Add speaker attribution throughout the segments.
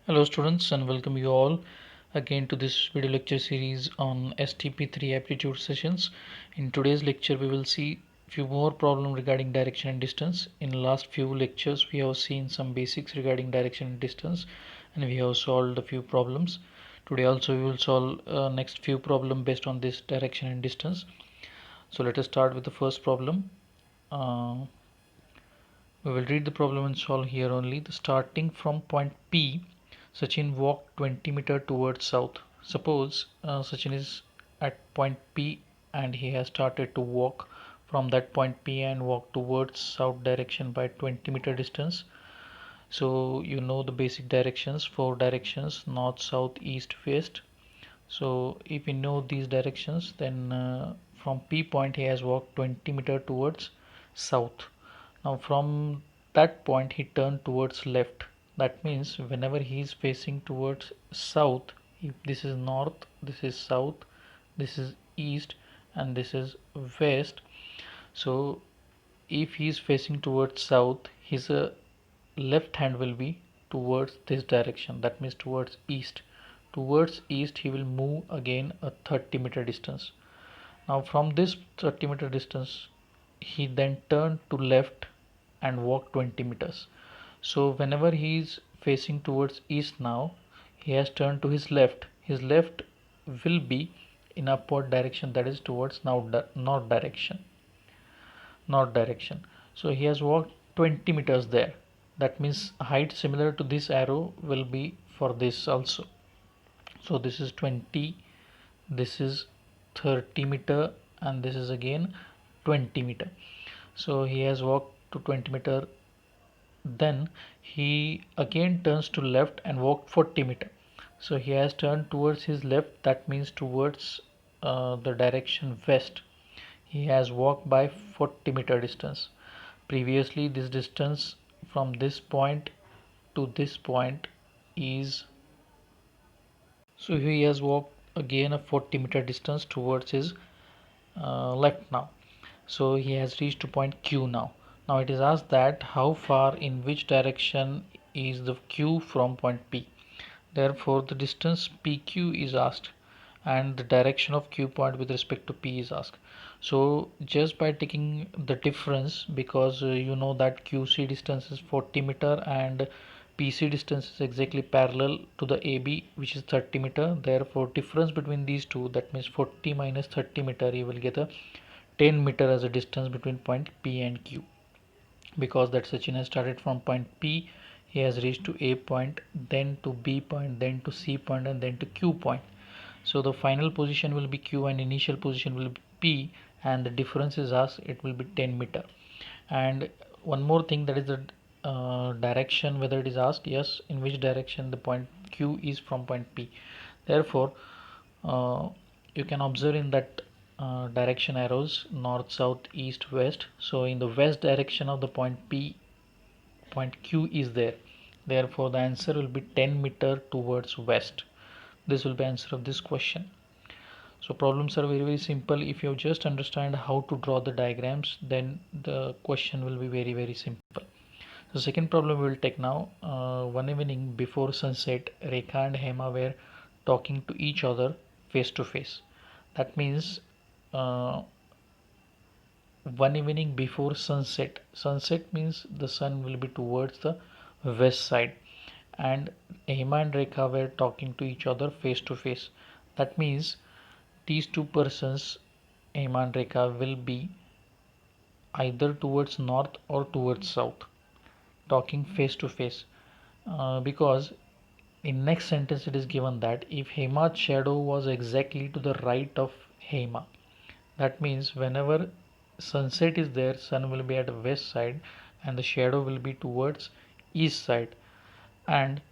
Speaker 1: Hello students and welcome you all again to this video lecture series on STP3 aptitude sessions. In today's lecture we will see few more problems regarding direction and distance. In last few lectures we have seen some basics regarding direction and distance and we have solved a few problems. Today also we will solve next few problems based on this direction and distance. So let us start with the first problem. Uh, we will read the problem and solve here only. The starting from point P, Sachin walked 20 meter towards south. Suppose Sachin is at point P and he has started to walk from that point P and walk towards south direction by 20 meter distance. So you know the basic directions, four directions: north, south, east, west. So if we know these directions, then from P point he has walked 20 meter towards south. Now from that point he turned towards left. That means whenever he is facing towards south, if this is north, this is south, this is east, and this is west. So if he is facing towards south, his left hand will be towards this direction. That means towards east. Towards east he will move again a 30-meter distance. Now from this 30-meter distance he then turned to left and walked 20 meters. So whenever he is facing towards east now, he has turned to his left. His left will be in upward direction, that is towards north direction. North direction. So he has walked 20 meters there. That means height similar to this arrow will be for this also. So this is 20, this is 30 meter, and this is again 20 meter. So he has walked to 20 meter, then he again turns to left and walked 40 meter. So he has turned towards his left, that means towards the direction west. He has walked by 40-meter distance. Previously this distance from this point to this point is, so he has walked again a 40-meter distance towards his left now. So he has reached to point Q now. Now it is asked that how far in which direction is the Q from point P. Therefore the distance PQ is asked and the direction of Q point with respect to P is asked. So just by taking the difference, because you know that QC distance is 40 meter and PC distance is exactly parallel to the AB, which is 30 meter. Therefore difference between these two, that means 40 minus 30 meter, you will get a 10 meter as a distance between point P and Q. Because that Sachin has started from point P, he has reached to A point, then to B point, then to C point, and then to Q point. So the final position will be Q and initial position will be P, and the difference is asked, it will be 10 meter. And one more thing, that is the direction, whether it is asked, yes, in which direction the point Q is from point P. Therefore uh, you can observe in that direction arrows, north, south, east, west. So in the west direction of the point P, point Q is there. Therefore the answer will be 10 meter towards west. This will be answer of this question. So problems are very simple. If you just understand how to draw the diagrams, then the question will be very simple. The second problem we will take now. One evening before sunset, Rekha and Hema were talking to each other face to face. That means uh, one evening before sunset. Sunset means the sun will be towards the west side, and Hema and Rekha were talking to each other face to face. That means these two persons, Hema and Rekha, will be either towards north or towards south, talking face to face. Because in next sentence it is given that if Hema's shadow was exactly to the right of Hema, that means whenever sunset is there, sun will be at the west side and the shadow will be towards east side, and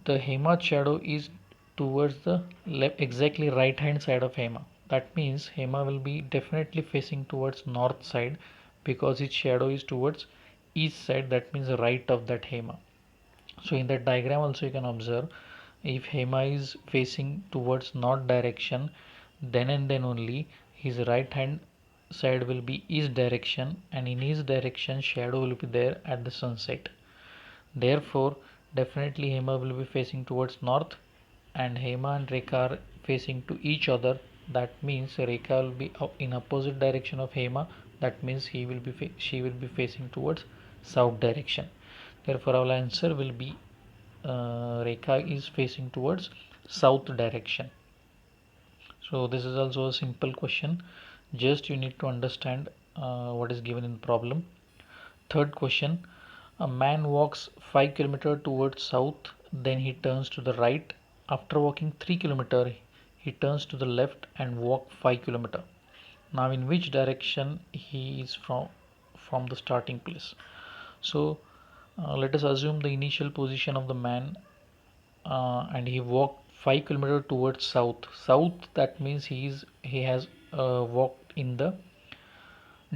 Speaker 1: the Hema shadow is towards the left, exactly right hand side of Hema. That means Hema will be definitely facing towards north side because its shadow is towards east side, that means the right of that Hema. So in that diagram also you can observe, if Hema is facing towards north direction, then and then only his right hand side will be east direction, and in east direction shadow will be there at the sunset. Therefore Definitely Hema will be facing towards north, and Hema and Rekha are facing to each other. That means Rekha will be in opposite direction of Hema. That means she will be facing towards south direction. Therefore, our answer will be Rekha is facing towards south direction. So this is also a simple question. Just you need to understand what is given in the problem. Third question: a man walks 5 km towards south, then he turns to the right. After walking 3 km, he turns to the left and walk 5 km. Now, in which direction he is from the starting place? So, let us assume the initial position of the man, and he walked 5 kilometers towards south. South, that means he has walked in the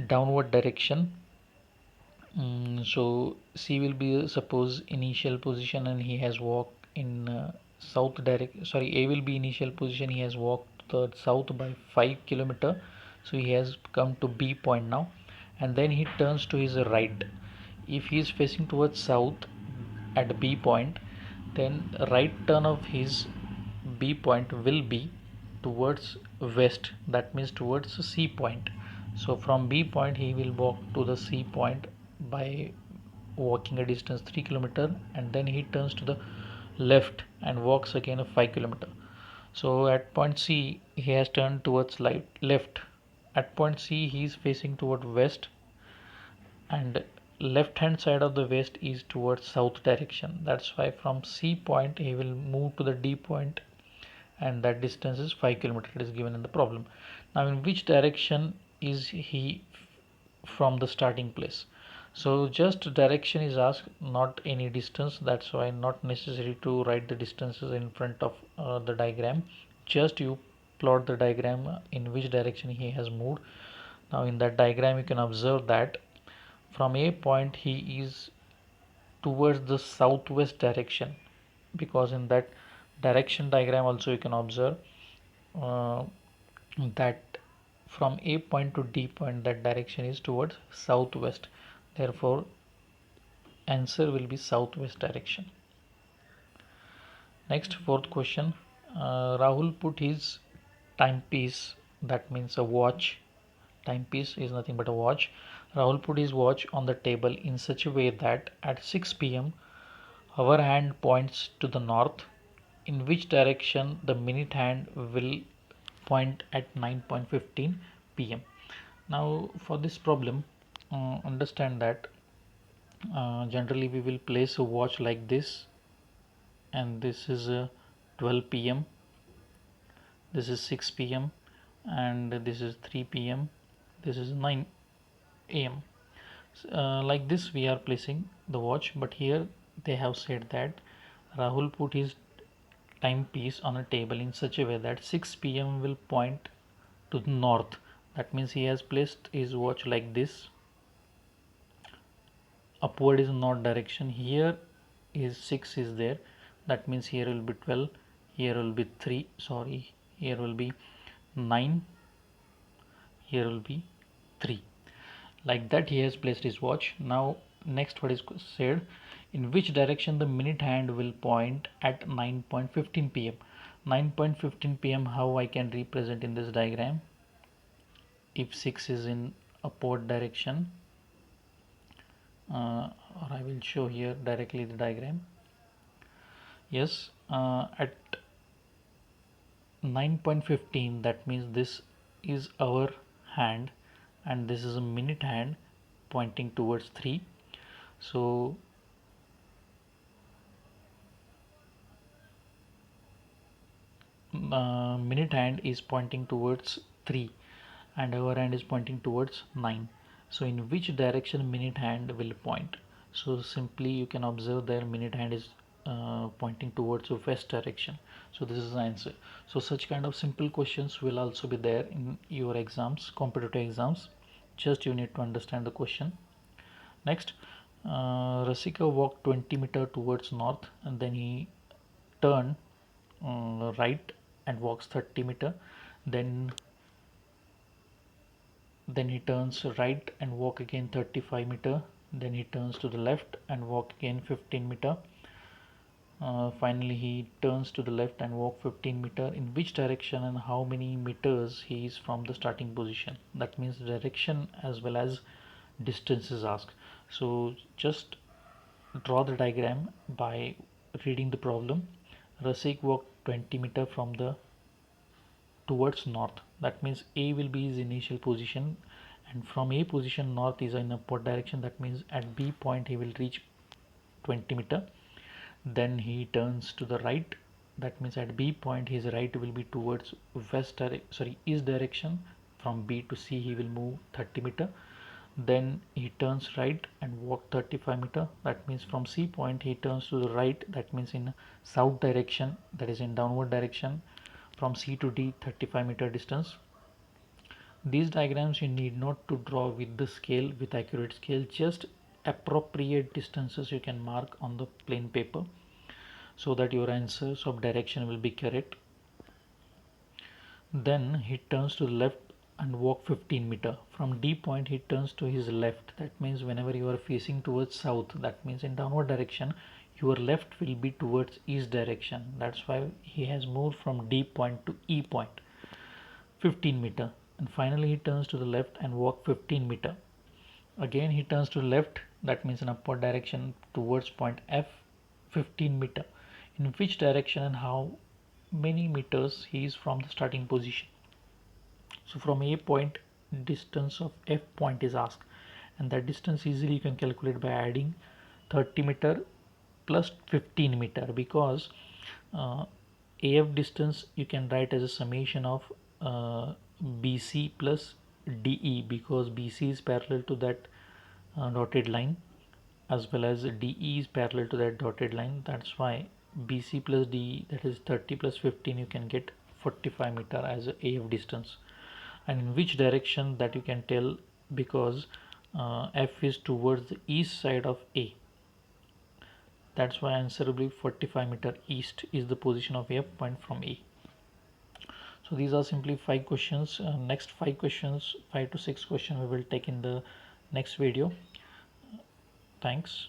Speaker 1: downward direction. So C will be suppose initial position, and he has walked in south direct. Sorry, A will be initial position. He has walked the south by 5 km. So he has come to B point now, and then he turns to his right. If he is facing towards south at B point, then right turn of his B point will be towards west, that means towards C point. So from B point he will walk to the C point by walking a distance 3 kilometer, and then he turns to the left and walks again a 5 kilometer. So at point C he has turned towards left. At point C he is facing toward west, and left hand side of the west is towards south direction. That's why from C point he will move to the D point, and that distance is 5 kilometers. It is given in the problem. Now, in which direction is he from the starting place? So just direction is asked, not any distance. That's why not necessary to write the distances in front of the diagram. Just you plot the diagram in which direction he has moved. Now in that diagram you can observe that from A point he is towards the southwest direction, because in that direction diagram also you can observe uh, that from A point to D point that direction is towards southwest. Therefore answer will be southwest direction. Next, fourth question: Rahul put his timepiece, that means a watch, timepiece is nothing but a watch. Rahul put his watch on the table in such a way that at 6 p.m. our hand points to the north. In which direction the minute hand will point at 9:15 p.m. Now for this problem, understand that generally we will place a watch like this, and this is 12 p.m., this is 6 p.m., and this is 3 p.m., this is 9 a.m. Like this we are placing the watch, but here they have said that Rahul put his timepiece on a table in such a way that 6 p.m. will point to the north. That means he has placed his watch like this. Upward is north direction. Here is 6 is there. That means here will be 12. Here will be 3. Sorry. Here will be 9. Here will be 3. Like that he has placed his watch. Now next what is said: in which direction the minute hand will point at 9:15 p.m. 9:15 p.m. how I can represent in this diagram? If 6 is in upward direction, or I will show here directly the diagram. Yes, at 9:15, that means this is our hand, and this is a minute hand pointing towards 3. So minute hand is pointing towards 3, and our hand is pointing towards 9. So in which direction minute hand will point? So simply you can observe their minute hand is pointing towards the west direction. So this is the answer. So such kind of simple questions will also be there in your exams, competitive exams. Just you need to understand the question. Next, Rasika walked 20 meter towards north, and then he turned right and walks 30 meter. Then he turns right and walk again 35 meter. Then he turns to the left and walk again 15 meter. Finally, he turns to the left and walk 15 meter. In which direction and how many meters he is from the starting position? That means direction as well as distance is asked. So just draw the diagram by reading the problem. Rasik walked 20 meter from the towards north. That means A will be his initial position, and from A position north is in upward direction. That means at B point he will reach 20 meter. Then he turns to the right. That means at B point his right will be towards east direction. From B to C he will move 30 meter. Then he turns right and walk 35 meter. That means from C point he turns to the right. That means in south direction, that is in downward direction, from C to D 35-meter distance. These diagrams you need not to draw with the scale, with accurate scale, just appropriate distances you can mark on the plain paper so that your answers of direction will be correct. Then he turns to the left and walk 15 meter. From D point he turns to his left. That means whenever you are facing towards south, that means in downward direction, your left will be towards east direction. That's why he has moved from D point to E point, 15 meter. And finally he turns to the left and walk 15 meter. Again he turns to the left, that means in upward direction towards point F, 15 meter. In which direction and how many meters he is from the starting position? So from A point, distance of F point is asked, and that distance easily you can calculate by adding 30 meter plus 15 meter, because AF distance you can write as a summation of BC plus DE, because BC is parallel to that dotted line, as well as DE is parallel to that dotted line. That's why BC plus DE, that is 30 plus 15, you can get 45 meter as a AF distance. And in which direction, that you can tell, because F is towards the east side of A. That's why answer will be 45 meter east is the position of F point from A. So these are simply 5 questions. Next 5 questions, 5 to 6 questions we will take in the next video. Thanks.